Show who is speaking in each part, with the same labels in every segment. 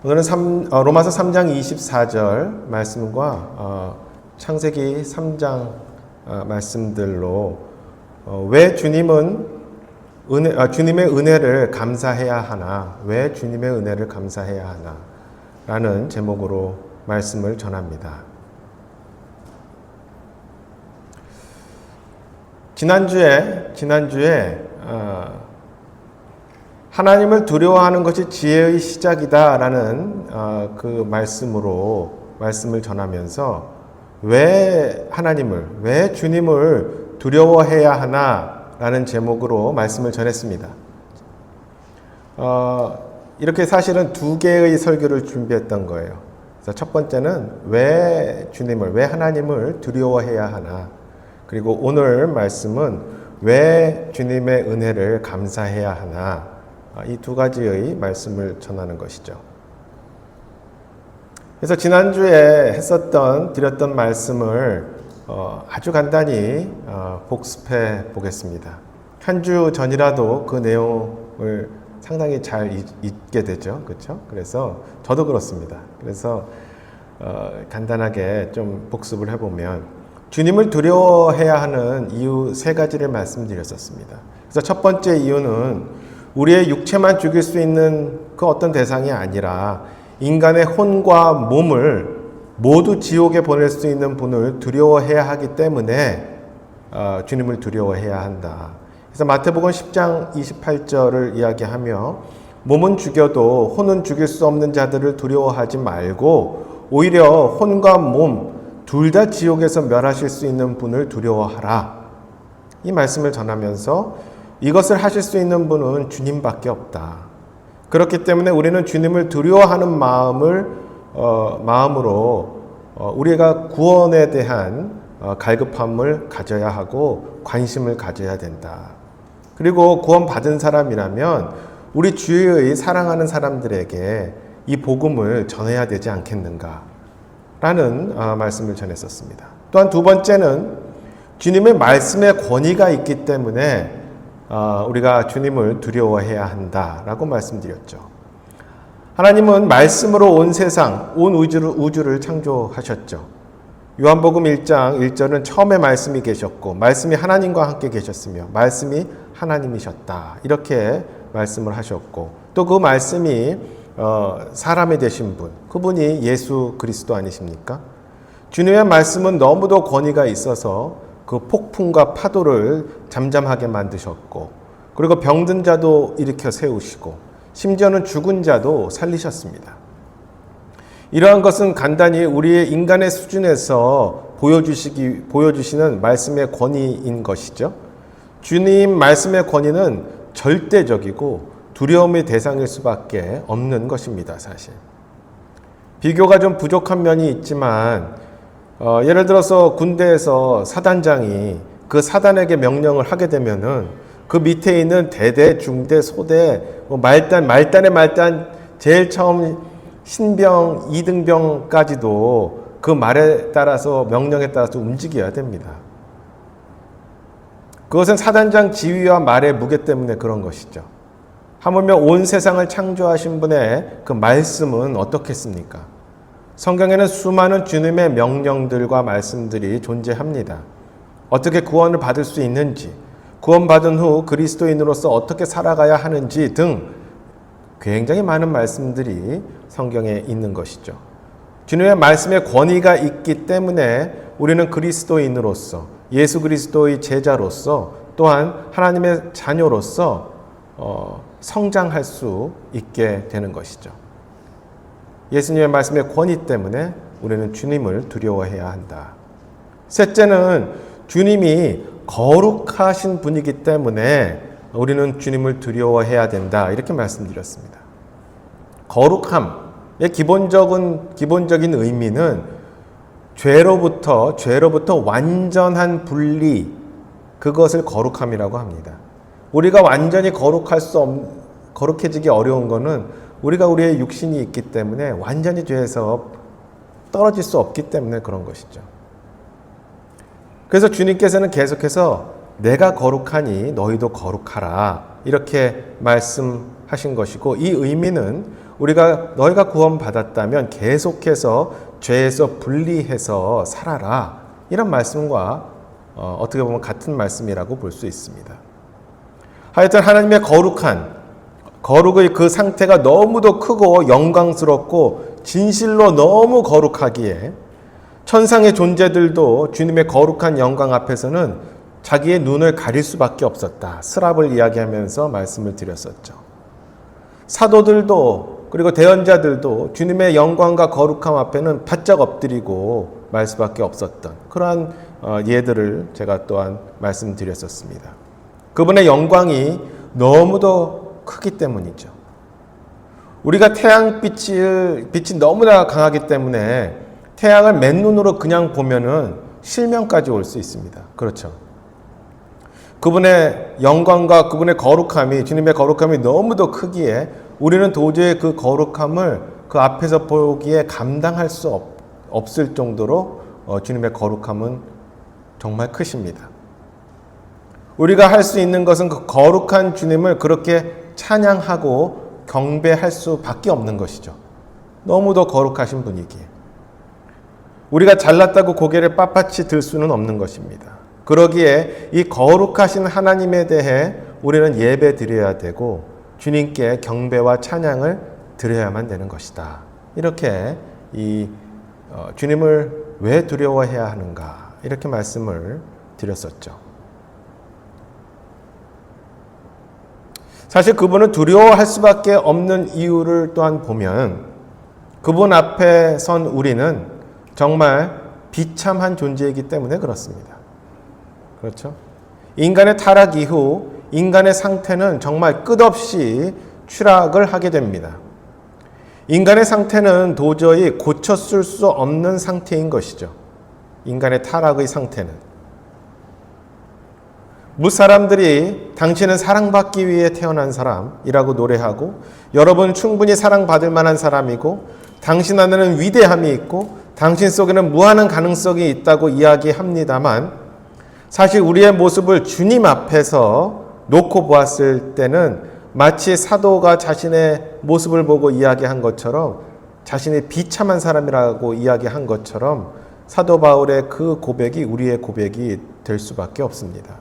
Speaker 1: 오늘은 로마서 3장 24절 말씀과 창세기 3장 말씀들로 왜 주님의 은혜를 감사해야 하나, 왜 주님의 은혜를 감사해야 하나 라는 제목으로 말씀을 전합니다. 지난주에 하나님을 두려워하는 것이 지혜의 시작이다라는 그 말씀을 전하면서 왜 주님을 두려워해야 하나라는 제목으로 말씀을 전했습니다. 이렇게 사실은 두 개의 설교를 준비했던 거예요. 그래서 첫 번째는 왜 하나님을 두려워해야 하나, 그리고 오늘 말씀은 왜 주님의 은혜를 감사해야 하나, 이 두 가지의 말씀을 전하는 것이죠. 그래서 지난주에 드렸던 말씀을 아주 간단히 복습해 보겠습니다. 한 주 전이라도 그 내용을 상당히 잘 잊게 되죠. 그렇죠? 그래서 저도 그렇습니다. 그래서 간단하게 좀 복습을 해보면 주님을 두려워해야 하는 이유 세 가지를 말씀드렸었습니다. 그래서 첫 번째 이유는 우리의 육체만 죽일 수 있는 그 어떤 대상이 아니라 인간의 혼과 몸을 모두 지옥에 보낼 수 있는 분을 두려워해야 하기 때문에 주님을 두려워해야 한다. 그래서 마태복음 10장 28절을 이야기하며 몸은 죽여도 혼은 죽일 수 없는 자들을 두려워하지 말고 오히려 혼과 몸 둘 다 지옥에서 멸하실 수 있는 분을 두려워하라. 이 말씀을 전하면서 이것을 하실 수 있는 분은 주님밖에 없다. 그렇기 때문에 우리는 주님을 두려워하는 마음으로 우리가 구원에 대한 갈급함을 가져야 하고 관심을 가져야 된다. 그리고 구원받은 사람이라면 우리 주위의 사랑하는 사람들에게 이 복음을 전해야 되지 않겠는가 라는 말씀을 전했었습니다. 또한 두 번째는 주님의 말씀의 권위가 있기 때문에 우리가 주님을 두려워해야 한다라고 말씀드렸죠. 하나님은 말씀으로 온 세상, 온 우주를 창조하셨죠. 요한복음 1장 1절은 처음에 말씀이 계셨고 말씀이 하나님과 함께 계셨으며 말씀이 하나님이셨다. 이렇게 말씀을 하셨고 또 그 말씀이 사람이 되신 분, 그분이 예수 그리스도 아니십니까? 주님의 말씀은 너무도 권위가 있어서 그 폭풍과 파도를 잠잠하게 만드셨고 그리고 병든 자도 일으켜 세우시고 심지어는 죽은 자도 살리셨습니다. 이러한 것은 간단히 우리의 인간의 수준에서 보여주시는 말씀의 권위인 것이죠. 주님 말씀의 권위는 절대적이고 두려움의 대상일 수밖에 없는 것입니다. 사실 비교가 좀 부족한 면이 있지만 예를 들어서 군대에서 사단장이 그 사단에게 명령을 하게 되면은 그 밑에 있는 대대, 중대, 소대, 말단의 말단, 제일 처음 신병, 이등병까지도 그 말에 따라서 명령에 따라서 움직여야 됩니다. 그것은 사단장 지위와 말의 무게 때문에 그런 것이죠. 하물며 온 세상을 창조하신 분의 그 말씀은 어떻겠습니까? 성경에는 수많은 주님의 명령들과 말씀들이 존재합니다. 어떻게 구원을 받을 수 있는지, 구원받은 후 그리스도인으로서 어떻게 살아가야 하는지 등 굉장히 많은 말씀들이 성경에 있는 것이죠. 주님의 말씀에 권위가 있기 때문에 우리는 그리스도인으로서, 예수 그리스도의 제자로서, 또한 하나님의 자녀로서 성장할 수 있게 되는 것이죠. 예수님의 말씀의 권위 때문에 우리는 주님을 두려워해야 한다. 셋째는 주님이 거룩하신 분이기 때문에 우리는 주님을 두려워해야 된다. 이렇게 말씀드렸습니다. 거룩함의 기본적인 의미는 죄로부터 완전한 분리, 그것을 거룩함이라고 합니다. 우리가 완전히 거룩해지기 어려운 것은 우리가 우리의 육신이 있기 때문에 완전히 죄에서 떨어질 수 없기 때문에 그런 것이죠. 그래서 주님께서는 계속해서 내가 거룩하니 너희도 거룩하라 이렇게 말씀하신 것이고 이 의미는 너희가 구원받았다면 계속해서 죄에서 분리해서 살아라. 이런 말씀과 어떻게 보면 같은 말씀이라고 볼 수 있습니다. 하여튼 하나님의 거룩의 그 상태가 너무도 크고 영광스럽고 진실로 너무 거룩하기에 천상의 존재들도 주님의 거룩한 영광 앞에서는 자기의 눈을 가릴 수밖에 없었다. 스랍을 이야기하면서 말씀을 드렸었죠. 사도들도 그리고 대언자들도 주님의 영광과 거룩함 앞에는 바짝 엎드리고 말 수밖에 없었던 그러한 예들을 제가 또한 말씀드렸었습니다. 그분의 영광이 너무도 크기 때문이죠. 우리가 빛이 너무나 강하기 때문에 태양을 맨눈으로 그냥 보면은 실명까지 올 수 있습니다. 그렇죠. 그분의 영광과 그분의 거룩함이, 주님의 거룩함이 너무도 크기에 우리는 도저히 그 거룩함을 그 앞에서 보기에 감당할 수 없을 정도로 주님의 거룩함은 정말 크십니다. 우리가 할 수 있는 것은 그 거룩한 주님을 그렇게 찬양하고 경배할 수밖에 없는 것이죠. 너무도 거룩하신 분이기에. 우리가 잘났다고 고개를 빳빳이 들 수는 없는 것입니다. 그러기에 이 거룩하신 하나님에 대해 우리는 예배 드려야 되고 주님께 경배와 찬양을 드려야만 되는 것이다. 이렇게 주님을 왜 두려워해야 하는가 이렇게 말씀을 드렸었죠. 사실 그분을 두려워할 수밖에 없는 이유를 또한 보면 그분 앞에 선 우리는 정말 비참한 존재이기 때문에 그렇습니다. 그렇죠? 인간의 타락 이후 인간의 상태는 정말 끝없이 추락을 하게 됩니다. 인간의 상태는 도저히 고쳤을 수 없는 상태인 것이죠. 인간의 타락의 상태는. 무사람들이 당신은 사랑받기 위해 태어난 사람이라고 노래하고 여러분 충분히 사랑받을 만한 사람이고 당신 안에는 위대함이 있고 당신 속에는 무한한 가능성이 있다고 이야기합니다만 사실 우리의 모습을 주님 앞에서 놓고 보았을 때는 마치 사도가 자신의 모습을 보고 이야기한 것처럼 자신이 비참한 사람이라고 이야기한 것처럼 사도 바울의 그 고백이 우리의 고백이 될 수밖에 없습니다.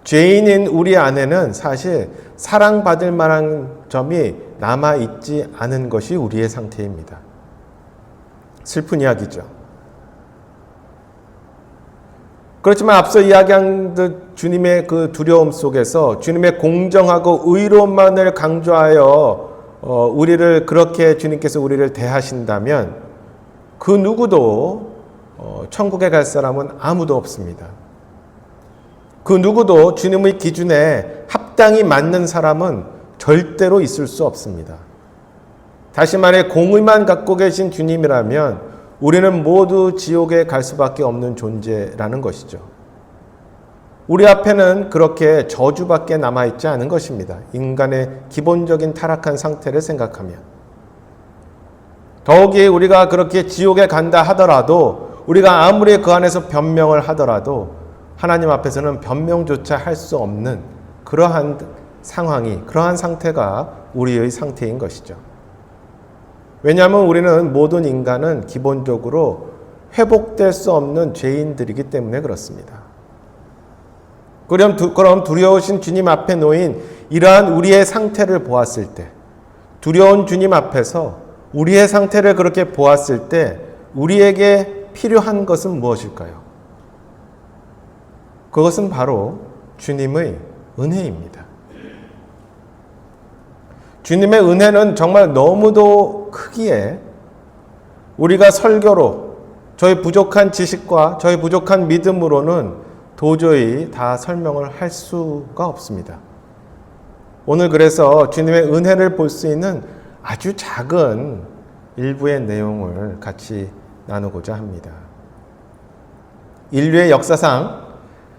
Speaker 1: 죄인인 우리 안에는 사실 사랑받을 만한 점이 남아있지 않은 것이 우리의 상태입니다. 슬픈 이야기죠. 그렇지만 앞서 이야기한 듯 주님의 그 두려움 속에서 주님의 공정하고 의로움만을 강조하여 우리를 그렇게 주님께서 우리를 대하신다면 그 누구도 천국에 갈 사람은 아무도 없습니다. 그 누구도 주님의 기준에 합당히 맞는 사람은 절대로 있을 수 없습니다. 다시 말해 공의만 갖고 계신 주님이라면 우리는 모두 지옥에 갈 수밖에 없는 존재라는 것이죠. 우리 앞에는 그렇게 저주밖에 남아있지 않은 것입니다. 인간의 기본적인 타락한 상태를 생각하면. 더욱이 우리가 그렇게 지옥에 간다 하더라도 우리가 아무리 그 안에서 변명을 하더라도 하나님 앞에서는 변명조차 할 수 없는 그러한 상황이, 그러한 상태가 우리의 상태인 것이죠. 왜냐하면 우리는 모든 인간은 기본적으로 회복될 수 없는 죄인들이기 때문에 그렇습니다. 그럼 두려우신 주님 앞에 놓인 이러한 우리의 상태를 보았을 때, 두려운 주님 앞에서 우리의 상태를 그렇게 보았을 때 우리에게 필요한 것은 무엇일까요? 그것은 바로 주님의 은혜입니다. 주님의 은혜는 정말 너무도 크기에 우리가 설교로 저희 부족한 지식과 저희 부족한 믿음으로는 도저히 다 설명을 할 수가 없습니다. 오늘 그래서 주님의 은혜를 볼 수 있는 아주 작은 일부의 내용을 같이 나누고자 합니다. 인류의 역사상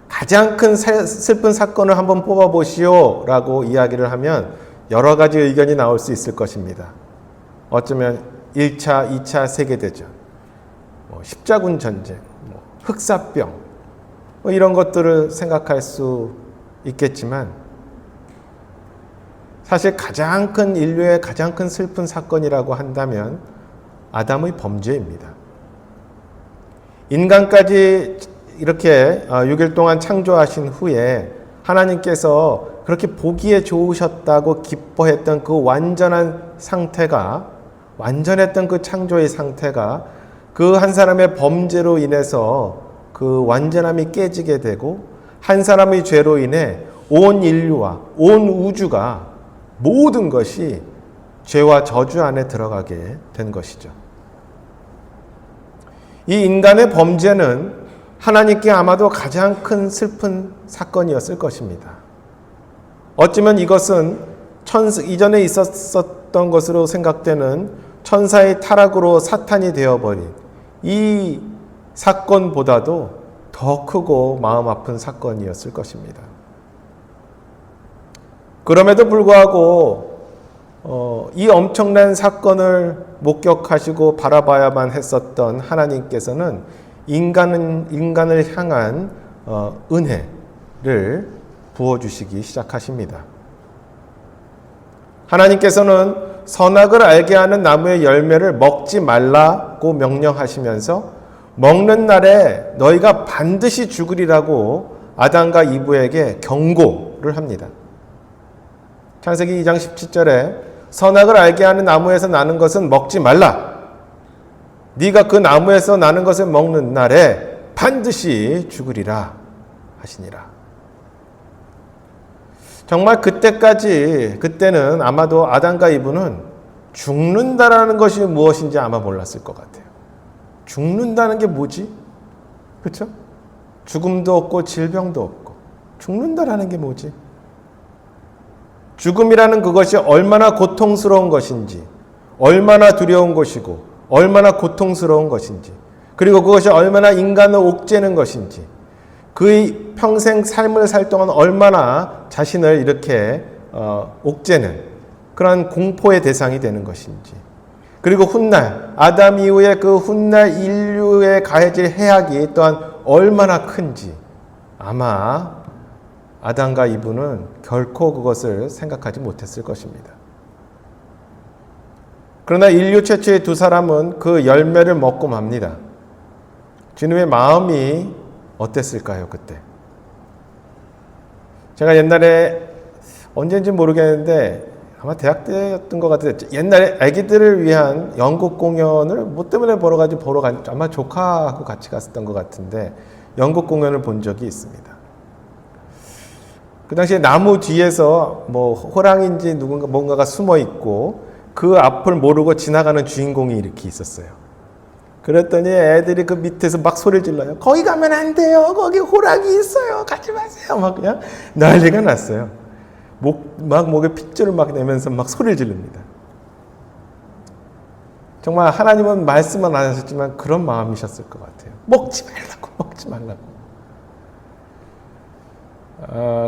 Speaker 1: 가장 큰 슬픈 사건을 한번 뽑아보시오 라고 이야기를 하면 여러 가지 의견이 나올 수 있을 것입니다. 어쩌면 1차, 2차 세계대전, 십자군 전쟁, 흑사병 이런 것들을 생각할 수 있겠지만 사실 인류의 가장 큰 슬픈 사건이라고 한다면 아담의 범죄입니다. 인간까지 이렇게 6일 동안 창조하신 후에 하나님께서 그렇게 보기에 좋으셨다고 기뻐했던 그 완전했던 그 창조의 상태가 그 한 사람의 범죄로 인해서 그 완전함이 깨지게 되고 한 사람의 죄로 인해 온 인류와 온 우주가 모든 것이 죄와 저주 안에 들어가게 된 것이죠. 이 인간의 범죄는 하나님께 아마도 가장 큰 슬픈 사건이었을 것입니다. 어쩌면 이것은 이전에 있었던 것으로 생각되는 천사의 타락으로 사탄이 되어버린 이 사건보다도 더 크고 마음 아픈 사건이었을 것입니다. 그럼에도 불구하고 이 엄청난 사건을 목격하시고 바라봐야만 했었던 하나님께서는 인간을 향한 은혜를 부어주시기 시작하십니다. 하나님께서는 선악을 알게 하는 나무의 열매를 먹지 말라고 명령하시면서 먹는 날에 너희가 반드시 죽으리라고 아담과 이브에게 경고를 합니다. 창세기 2장 17절에 선악을 알게 하는 나무에서 나는 것은 먹지 말라. 네가 그 나무에서 나는 것을 먹는 날에 반드시 죽으리라 하시니라. 정말 그때는 아마도 아담과 이브는 죽는다라는 것이 무엇인지 아마 몰랐을 것 같아요. 죽는다는 게 뭐지? 그렇죠? 죽음도 없고 질병도 없고 죽는다라는 게 뭐지? 죽음이라는 그것이 얼마나 고통스러운 것인지, 얼마나 두려운 것이고, 얼마나 고통스러운 것인지, 그리고 그것이 얼마나 인간을 옥죄는 것인지, 그의 평생 삶을 살 동안 얼마나 자신을 이렇게 옥죄는 그런 공포의 대상이 되는 것인지, 그리고 훗날 아담 이후에 그 훗날 인류에 가해질 해악이 또한 얼마나 큰지 아마 아담과 이브는 결코 그것을 생각하지 못했을 것입니다. 그러나 인류 최초의 두 사람은 그 열매를 먹고 맙니다. 주님의 마음이 어땠을까요, 그때? 제가 옛날에 언제인지 모르겠는데 아마 대학 때였던 것 같은데 옛날에 아기들을 위한 연극 공연을 뭐 때문에 보러 아마 조카하고 같이 갔었던 것 같은데 연극 공연을 본 적이 있습니다. 그 당시에 나무 뒤에서 뭐 호랑이인지 뭔가가 숨어 있고 그 앞을 모르고 지나가는 주인공이 이렇게 있었어요. 그랬더니 애들이 그 밑에서 막 소리를 질러요. 거기 가면 안 돼요. 거기 호랑이 있어요. 가지 마세요. 막 그냥 난리가 났어요. 목에 핏줄을 막 내면서 막 소리를 지릅니다. 정말 하나님은 말씀은 안 하셨지만 그런 마음이셨을 것 같아요. 먹지 말라고.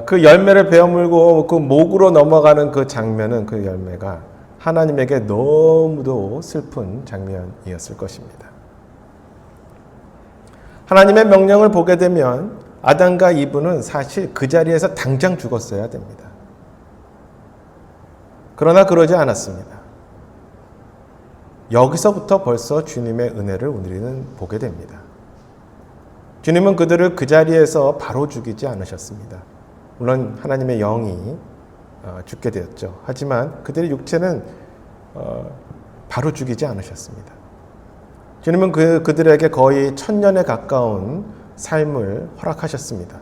Speaker 1: 그 열매를 베어물고 그 목으로 넘어가는 그 장면은 그 열매가 하나님에게 너무도 슬픈 장면이었을 것입니다. 하나님의 명령을 보게 되면 아담과 이브는 사실 그 자리에서 당장 죽었어야 됩니다. 그러나 그러지 않았습니다. 여기서부터 벌써 주님의 은혜를 우리는 보게 됩니다. 주님은 그들을 그 자리에서 바로 죽이지 않으셨습니다. 물론 하나님의 영이 죽게 되었죠. 하지만 그들의 육체는 바로 죽이지 않으셨습니다. 주님은 그들에게 거의 1000년에 가까운 삶을 허락하셨습니다.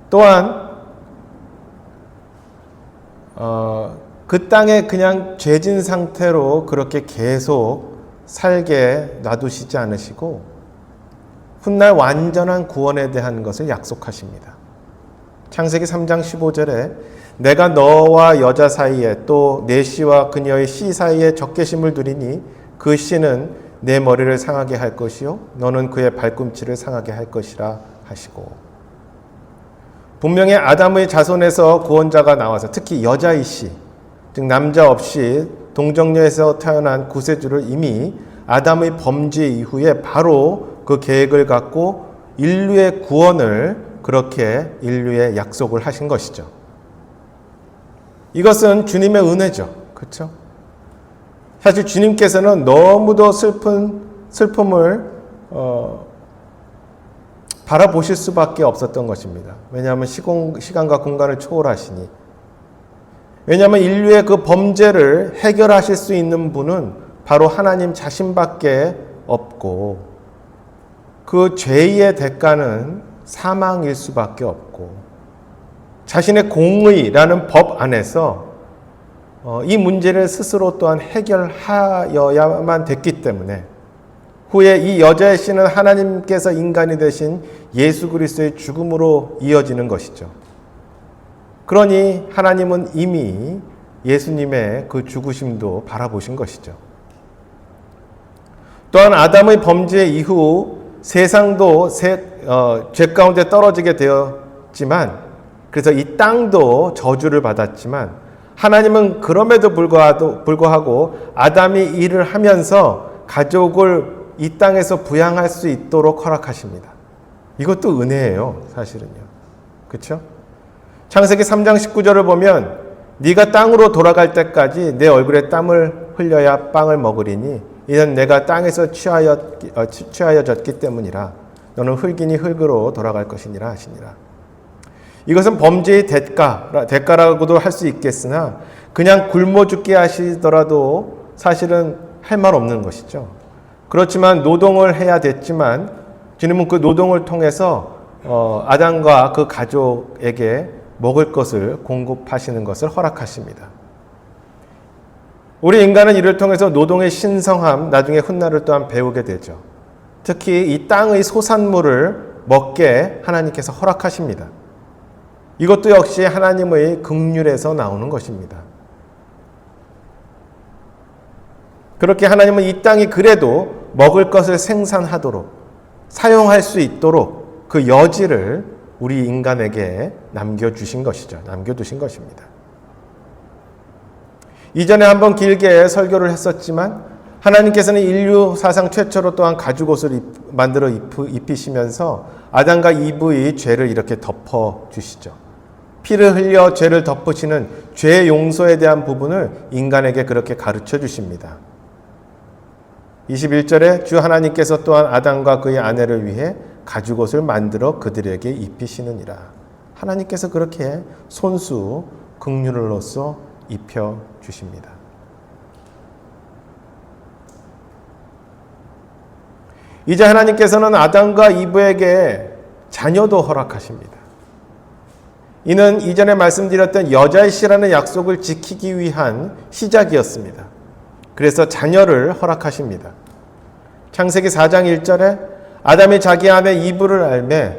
Speaker 1: 또한 그 땅에 그냥 죄진 상태로 그렇게 계속 살게 놔두시지 않으시고 훗날 완전한 구원에 대한 것을 약속하십니다. 창세기 3장 15절에 내가 너와 여자 사이에 또 내 씨와 그녀의 씨 사이에 적개심을 두리니 그 씨는 내 머리를 상하게 할 것이요 너는 그의 발꿈치를 상하게 할 것이라 하시고, 분명히 아담의 자손에서 구원자가 나와서 특히 여자의 씨, 즉 남자 없이 동정녀에서 태어난 구세주를 이미 아담의 범죄 이후에 바로 그 계획을 갖고 인류의 구원을 그렇게 인류에 약속을 하신 것이죠. 이것은 주님의 은혜죠. 그렇죠? 사실 주님께서는 너무도 슬픔을 바라보실 수밖에 없었던 것입니다. 왜냐하면 시간과 공간을 초월하시니. 왜냐하면 인류의 그 범죄를 해결하실 수 있는 분은 바로 하나님 자신밖에 없고, 그 죄의 대가는 사망일 수밖에 없고, 자신의 공의라는 법 안에서 이 문제를 스스로 또한 해결하여야만 됐기 때문에 후에 이 여자의 씨는 하나님께서 인간이 되신 예수 그리스도의 죽음으로 이어지는 것이죠. 그러니 하나님은 이미 예수님의 그 죽으심도 바라보신 것이죠. 또한 아담의 범죄 이후 세상도 죄 가운데 떨어지게 되었지만, 그래서 이 땅도 저주를 받았지만, 하나님은 그럼에도 불구하고 아담이 일을 하면서 가족을 이 땅에서 부양할 수 있도록 허락하십니다. 이것도 은혜예요, 사실은요. 그렇죠? 창세기 3장 19절을 보면 네가 땅으로 돌아갈 때까지 내 얼굴에 땀을 흘려야 빵을 먹으리니 이는 내가 땅에서 취하여졌기 때문이라. 너는 흙이니 흙으로 돌아갈 것이니라 하시니라. 이것은 범죄의 대가라고도 할 수 있겠으나 그냥 굶어 죽게 하시더라도 사실은 할 말 없는 것이죠. 그렇지만 노동을 해야 됐지만 주님은 그 노동을 통해서 아담과 그 가족에게 먹을 것을 공급하시는 것을 허락하십니다. 우리 인간은 이를 통해서 노동의 신성함, 나중에 훗날을 또한 배우게 되죠. 특히 이 땅의 소산물을 먹게 하나님께서 허락하십니다. 이것도 역시 하나님의 긍휼에서 나오는 것입니다. 그렇게 하나님은 이 땅이 그래도 먹을 것을 생산하도록, 사용할 수 있도록 그 여지를 우리 인간에게 남겨두신 것입니다. 이전에 한번 길게 설교를 했었지만 하나님께서는 인류 사상 최초로 또한 가죽옷을 만들어 입히시면서 아담과 이브의 죄를 이렇게 덮어주시죠. 피를 흘려 죄를 덮으시는 죄 용서에 대한 부분을 인간에게 그렇게 가르쳐 주십니다. 21절에 주 하나님께서 또한 아담과 그의 아내를 위해 가죽옷을 만들어 그들에게 입히시느니라. 하나님께서 그렇게 손수 긍휼으로써 입혀 주십니다. 이제 하나님께서는 아담과 이브에게 자녀도 허락하십니다. 이는 이전에 말씀드렸던 여자의 씨라는 약속을 지키기 위한 시작이었습니다. 그래서 자녀를 허락하십니다. 창세기 4장 1절에 아담이 자기 아내 이브를 알매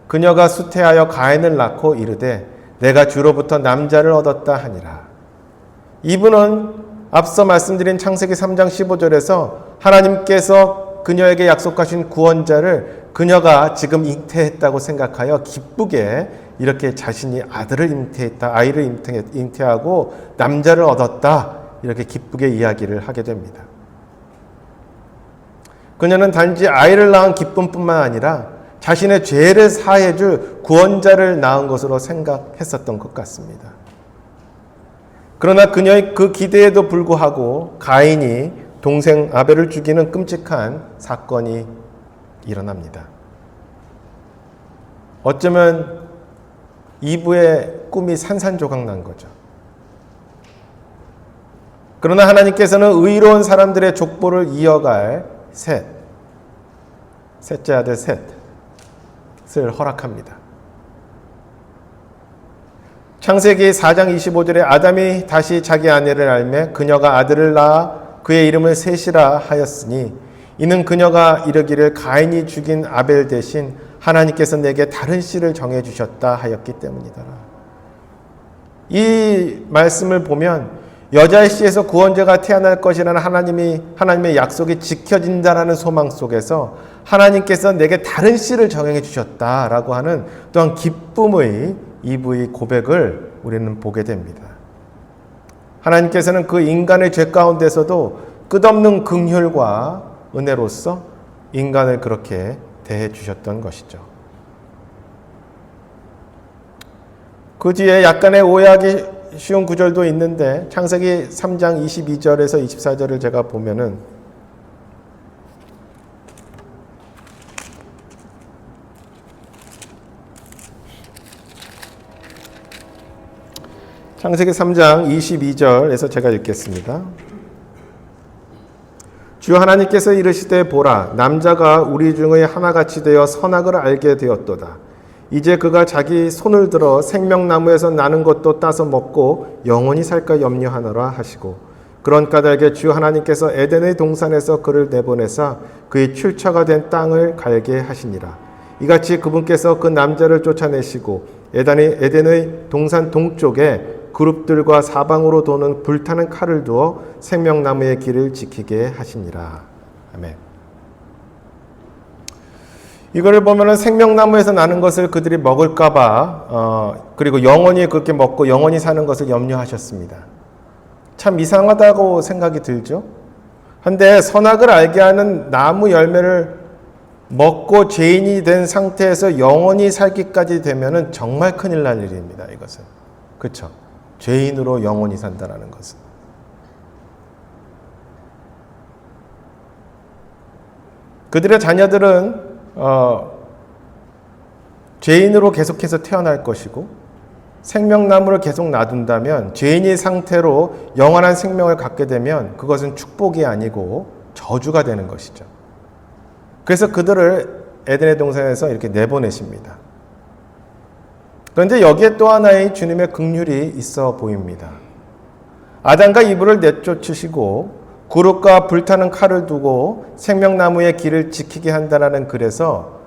Speaker 1: 그녀가 수태하여 가인을 낳고 이르되 내가 주로부터 남자를 얻었다 하니라. 이브는 앞서 말씀드린 창세기 3장 15절에서 하나님께서 그녀에게 약속하신 구원자를 그녀가 지금 잉태했다고 생각하여 기쁘게 이렇게 자신이 아이를 잉태하고 남자를 얻었다, 이렇게 기쁘게 이야기를 하게 됩니다. 그녀는 단지 아이를 낳은 기쁨뿐만 아니라 자신의 죄를 사해줄 구원자를 낳은 것으로 생각했었던 것 같습니다. 그러나 그녀의 그 기대에도 불구하고 가인이 동생 아벨을 죽이는 끔찍한 사건이 일어납니다. 어쩌면 이브의 꿈이 산산조각 난 거죠. 그러나 하나님께서는 의로운 사람들의 족보를 이어갈 셋째 아들 셋을 허락합니다. 창세기 4장 25절에 아담이 다시 자기 아내를 알매 그녀가 아들을 낳아 그의 이름을 셋이라 하였으니 이는 그녀가 이르기를 가인이 죽인 아벨 대신 하나님께서 내게 다른 씨를 정해주셨다 하였기 때문이더라. 이 말씀을 보면 여자의 씨에서 구원자가 태어날 것이라는 하나님의 약속이 지켜진다라는 소망 속에서 하나님께서 내게 다른 씨를 정해 주셨다라고 하는 또한 기쁨의 이브의 고백을 우리는 보게 됩니다. 하나님께서는 그 인간의 죄 가운데서도 끝없는 긍휼과 은혜로서 인간을 그렇게 대해 주셨던 것이죠. 그 뒤에 약간의 오해하기 쉬운 구절도 있는데 창세기 3장 22절에서 24절을 제가 보면은 창세기 3장 22절에서 제가 읽겠습니다. 주 하나님께서 이르시되 보라 남자가 우리 중의 하나같이 되어 선악을 알게 되었도다. 이제 그가 자기 손을 들어 생명나무에서 나는 것도 따서 먹고 영원히 살까 염려하노라 하시고 그런 까닭에 주 하나님께서 에덴의 동산에서 그를 내보내사 그의 출처가 된 땅을 갈게 하시니라. 이같이 그분께서 그 남자를 쫓아내시고 에덴의 동산 동쪽에 그룹들과 사방으로 도는 불타는 칼을 두어 생명나무의 길을 지키게 하시니라. 아멘. 이거를 보면은 생명나무에서 나는 것을 그들이 먹을까봐 그리고 영원히 그렇게 먹고 영원히 사는 것을 염려하셨습니다. 참 이상하다고 생각이 들죠. 한데 선악을 알게 하는 나무 열매를 먹고 죄인이 된 상태에서 영원히 살기까지 되면은 정말 큰일 날 일입니다. 이것은 그렇죠. 죄인으로 영원히 산다라는 것은. 그들의 자녀들은 죄인으로 계속해서 태어날 것이고 생명나무를 계속 놔둔다면 죄인의 상태로 영원한 생명을 갖게 되면 그것은 축복이 아니고 저주가 되는 것이죠. 그래서 그들을 에덴의 동산에서 이렇게 내보내십니다. 그런데 여기에 또 하나의 주님의 긍휼이 있어 보입니다. 아담과 이브를 내쫓으시고 구름과 불타는 칼을 두고 생명나무의 길을 지키게 한다는 글에서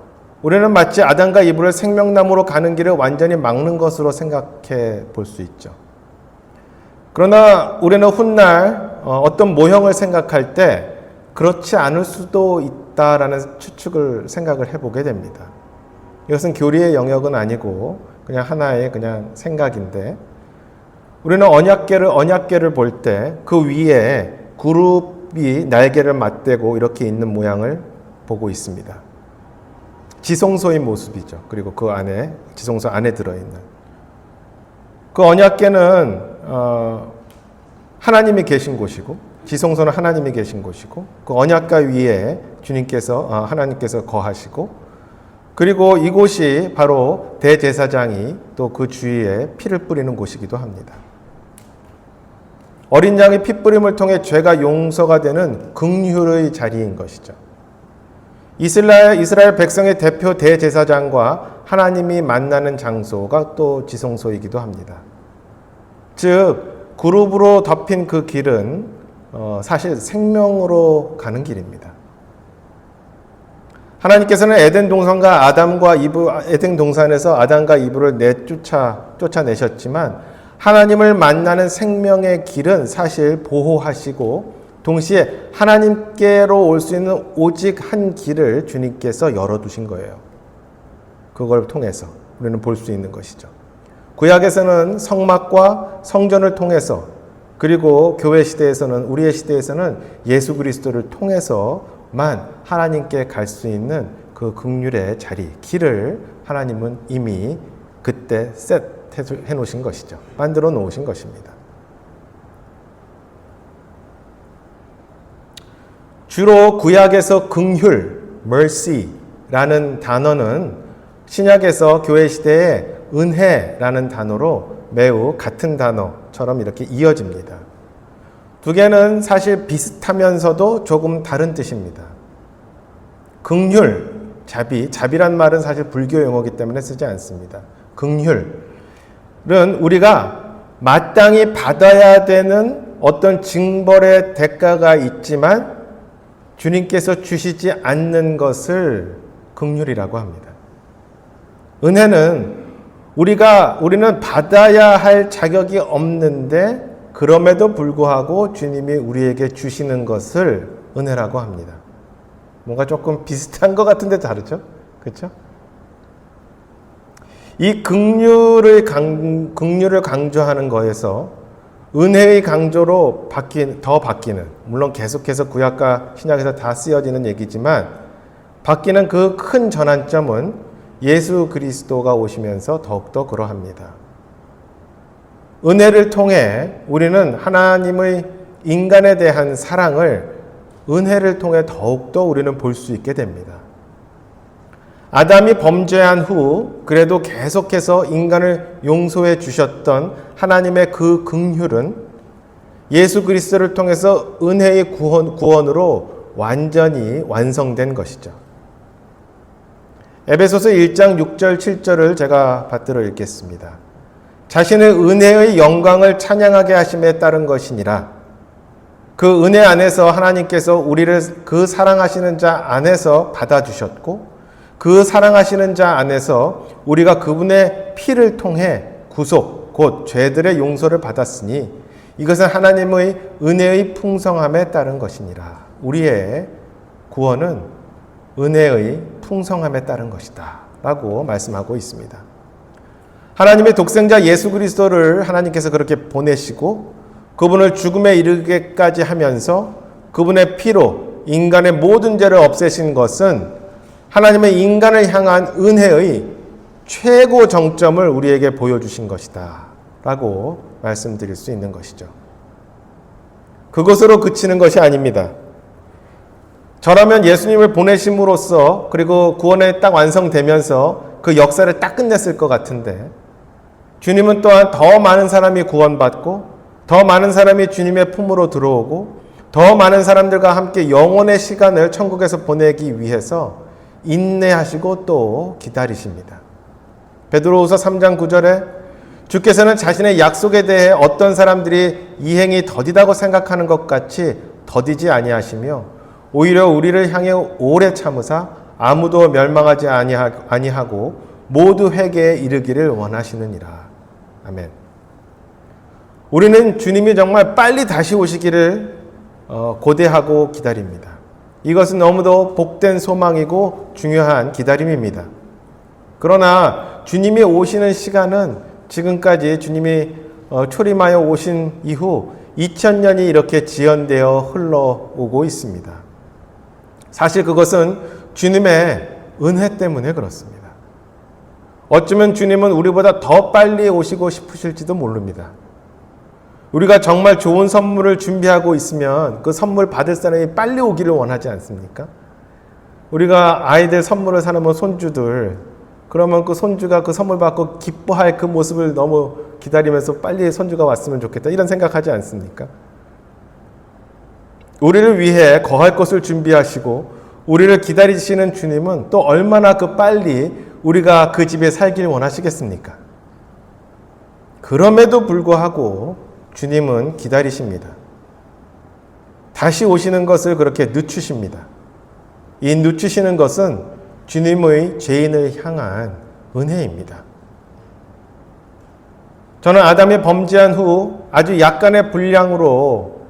Speaker 1: 우리는 마치 아담과 이브를 생명나무로 가는 길을 완전히 막는 것으로 생각해 볼 수 있죠. 그러나 우리는 훗날 어떤 모형을 생각할 때 그렇지 않을 수도 있다라는 추측을 생각을 해보게 됩니다. 이것은 교리의 영역은 아니고 그냥 하나의 그냥 생각인데 우리는 언약궤를 볼 때 그 위에 그룹이 날개를 맞대고 이렇게 있는 모양을 보고 있습니다. 지성소의 모습이죠. 그리고 그 안에 지성소 안에 들어있는 그 언약궤는 하나님이 계신 곳이고 지성소는 하나님이 계신 곳이고 그 언약궤 위에 하나님께서 거하시고 그리고 이곳이 바로 대제사장이 또 그 주위에 피를 뿌리는 곳이기도 합니다. 어린 양의 피 뿌림을 통해 죄가 용서가 되는 긍휼의 자리인 것이죠. 이스라엘 백성의 대표 대제사장과 하나님이 만나는 장소가 또 지성소이기도 합니다. 즉 그룹으로 덮인 그 길은 사실 생명으로 가는 길입니다. 하나님께서는 에덴 동산에서 아담과 이브를 쫓아내셨지만 하나님을 만나는 생명의 길은 사실 보호하시고 동시에 하나님께로 올 수 있는 오직 한 길을 주님께서 열어두신 거예요. 그걸 통해서 우리는 볼 수 있는 것이죠. 구약에서는 성막과 성전을 통해서 그리고 교회 시대에서는 우리의 시대에서는 예수 그리스도를 통해서만 하나님께 갈 수 있는 그 긍휼의 자리, 길을 하나님은 이미 그때 해 놓으신 것이죠. 만들어 놓으신 것입니다. 주로 구약에서 긍휼, mercy라는 단어는 신약에서 교회 시대에 은혜라는 단어로 매우 같은 단어처럼 이렇게 이어집니다. 두 개는 사실 비슷하면서도 조금 다른 뜻입니다. 긍휼, 자비란 말은 사실 불교 용어이기 때문에 쓰지 않습니다. 긍휼은 우리가 마땅히 받아야 되는 어떤 징벌의 대가가 있지만 주님께서 주시지 않는 것을 긍휼이라고 합니다. 은혜는 우리는 받아야 할 자격이 없는데 그럼에도 불구하고 주님이 우리에게 주시는 것을 은혜라고 합니다. 뭔가 조금 비슷한 것 같은데 다르죠? 그렇죠? 이 긍휼을 강조하는 거에서 은혜의 강조로 바뀌는, 물론 계속해서 구약과 신약에서 다 쓰여지는 얘기지만 바뀌는 그 큰 전환점은 예수 그리스도가 오시면서 더욱더 그러합니다. 은혜를 통해 우리는 하나님의 인간에 대한 사랑을 은혜를 통해 더욱더 우리는 볼 수 있게 됩니다. 아담이 범죄한 후 그래도 계속해서 인간을 용서해 주셨던 하나님의 그 긍휼은 예수 그리스도를 통해서 은혜의 구원으로 완전히 완성된 것이죠. 에베소서 1장 6절 7절을 제가 받들어 읽겠습니다. 자신의 은혜의 영광을 찬양하게 하심에 따른 것이니라. 그 은혜 안에서 하나님께서 우리를 그 사랑하시는 자 안에서 받아주셨고 그 사랑하시는 자 안에서 우리가 그분의 피를 통해 구속 곧 죄들의 용서를 받았으니 이것은 하나님의 은혜의 풍성함에 따른 것이니라. 우리의 구원은 은혜의 풍성함에 따른 것이다 라고 말씀하고 있습니다. 하나님의 독생자 예수 그리스도를 하나님께서 그렇게 보내시고 그분을 죽음에 이르게까지 하면서 그분의 피로 인간의 모든 죄를 없애신 것은 하나님의 인간을 향한 은혜의 최고 정점을 우리에게 보여주신 것이다 라고 말씀드릴 수 있는 것이죠. 그것으로 그치는 것이 아닙니다. 저라면 예수님을 보내심으로써 그리고 구원에 딱 완성되면서 그 역사를 딱 끝냈을 것 같은데 주님은 또한 더 많은 사람이 구원받고 더 많은 사람이 주님의 품으로 들어오고 더 많은 사람들과 함께 영원의 시간을 천국에서 보내기 위해서 인내하시고 또 기다리십니다. 베드로후서 3장 9절에 주께서는 자신의 약속에 대해 어떤 사람들이 이행이 더디다고 생각하는 것 같이 더디지 아니하시며 오히려 우리를 향해 오래 참으사 아무도 멸망하지 아니하고 모두 회개에 이르기를 원하시느니라. 아멘. 우리는 주님이 정말 빨리 다시 오시기를 고대하고 기다립니다. 이것은 너무도 복된 소망이고 중요한 기다림입니다. 그러나 주님이 오시는 시간은 지금까지 주님이 초림하여 오신 이후 2000년이 이렇게 지연되어 흘러오고 있습니다. 사실 그것은 주님의 은혜 때문에 그렇습니다. 어쩌면 주님은 우리보다 더 빨리 오시고 싶으실지도 모릅니다. 우리가 정말 좋은 선물을 준비하고 있으면 그 선물 받을 사람이 빨리 오기를 원하지 않습니까? 우리가 아이들 선물을 사놓으면 손주들, 그러면 그 손주가 그 선물 받고 기뻐할 그 모습을 너무 기다리면서 빨리 손주가 왔으면 좋겠다 이런 생각하지 않습니까? 우리를 위해 거할 것을 준비하시고 우리를 기다리시는 주님은 또 얼마나 그 빨리 우리가 그 집에 살길 원하시겠습니까? 그럼에도 불구하고 주님은 기다리십니다. 다시 오시는 것을 그렇게 늦추십니다. 이 늦추시는 것은 주님의 죄인을 향한 은혜입니다. 저는 아담이 범죄한 후 아주 약간의 분량으로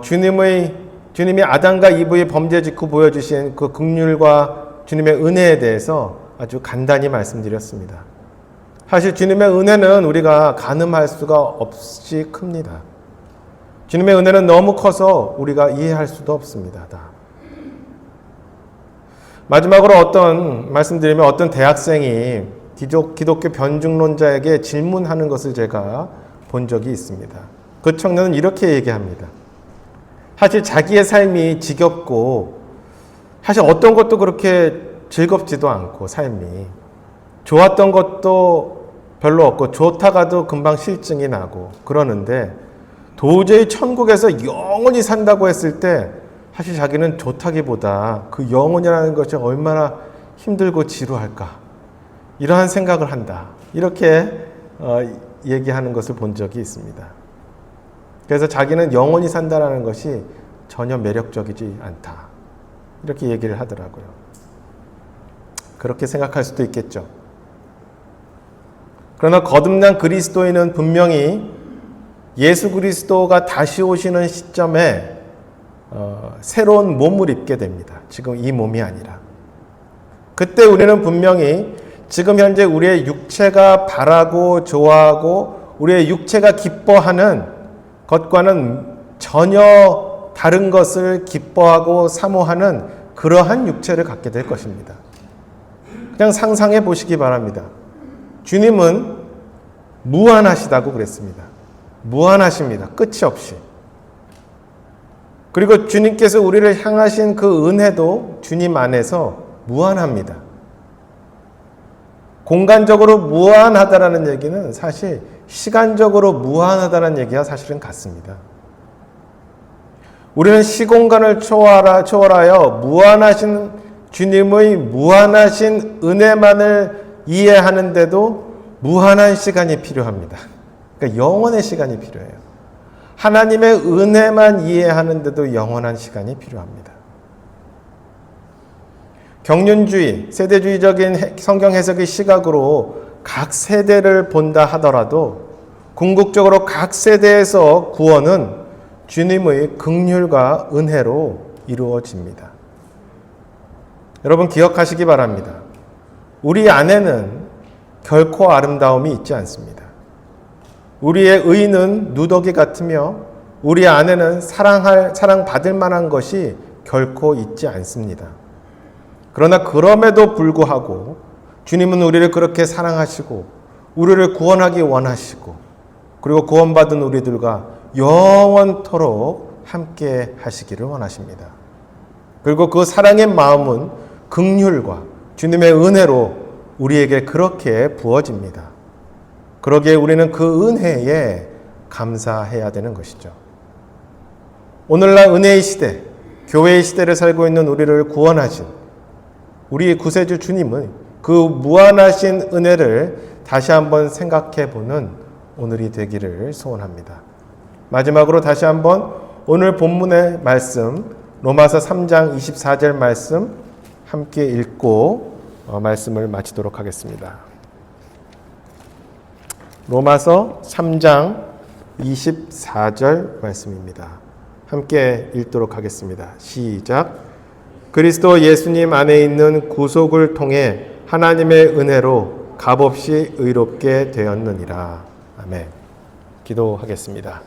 Speaker 1: 주님이 아담과 이브의 범죄 직후 보여주신 그 긍휼과 주님의 은혜에 대해서 아주 간단히 말씀드렸습니다. 사실 주님의 은혜는 우리가 가늠할 수가 없이 큽니다. 주님의 은혜는 너무 커서 우리가 이해할 수도 없습니다. 마지막으로 말씀드리면 어떤 대학생이 기독교 변증론자에게 질문하는 것을 제가 본 적이 있습니다. 그 청년은 이렇게 얘기합니다. 사실 자기의 삶이 지겹고 사실 어떤 것도 그렇게 즐겁지도 않고 삶이 좋았던 것도 별로 없고 좋다가도 금방 실증이 나고 그러는데 도저히 천국에서 영원히 산다고 했을 때 사실 자기는 좋다기보다 그 영원이라는 것이 얼마나 힘들고 지루할까 이러한 생각을 한다. 이렇게 얘기하는 것을 본 적이 있습니다. 그래서 자기는 영원히 산다라는 것이 전혀 매력적이지 않다. 이렇게 얘기를 하더라고요. 그렇게 생각할 수도 있겠죠. 그러나 거듭난 그리스도인은 분명히 예수 그리스도가 다시 오시는 시점에 새로운 몸을 입게 됩니다. 지금 이 몸이 아니라. 그때 우리는 분명히 지금 현재 우리의 육체가 바라고 좋아하고 우리의 육체가 기뻐하는 것과는 전혀 다른 것을 기뻐하고 사모하는 그러한 육체를 갖게 될 것입니다. 그냥 상상해 보시기 바랍니다. 주님은 무한하시다고 그랬습니다. 무한하십니다. 끝이 없이. 그리고 주님께서 우리를 향하신 그 은혜도 주님 안에서 무한합니다. 공간적으로 무한하다라는 얘기는 사실 시간적으로 무한하다는 얘기와 사실은 같습니다. 우리는 시공간을 초월하여 무한하신 주님의 무한하신 은혜만을 이해하는데도 무한한 시간이 필요합니다. 그러니까 영원의 시간이 필요해요. 하나님의 은혜만 이해하는데도 영원한 시간이 필요합니다. 경륜주의, 세대주의적인 성경 해석의 시각으로 각 세대를 본다 하더라도 궁극적으로 각 세대에서 구원은 주님의 긍휼과 은혜로 이루어집니다. 여러분 기억하시기 바랍니다. 우리 안에는 결코 아름다움이 있지 않습니다. 우리의 의는 누더기 같으며 우리 안에는 사랑받을 만한 것이 결코 있지 않습니다. 그러나 그럼에도 불구하고 주님은 우리를 그렇게 사랑하시고 우리를 구원하기 원하시고 그리고 구원받은 우리들과 영원토록 함께 하시기를 원하십니다. 그리고 그 사랑의 마음은 긍휼과 주님의 은혜로 우리에게 그렇게 부어집니다. 그러기에 우리는 그 은혜에 감사해야 되는 것이죠. 오늘날 은혜의 시대, 교회의 시대를 살고 있는 우리를 구원하신 우리 구세주 주님은 그 무한하신 은혜를 다시 한번 생각해 보는 오늘이 되기를 소원합니다. 마지막으로 다시 한번 오늘 본문의 말씀 로마서 3장 24절 말씀 함께 읽고 말씀을 마치도록 하겠습니다. 로마서 3장 24절 말씀입니다. 함께 읽도록 하겠습니다. 시작. 그리스도 예수님 안에 있는 구속을 통해 하나님의 은혜로 값없이 의롭게 되었느니라. 아멘. 기도하겠습니다.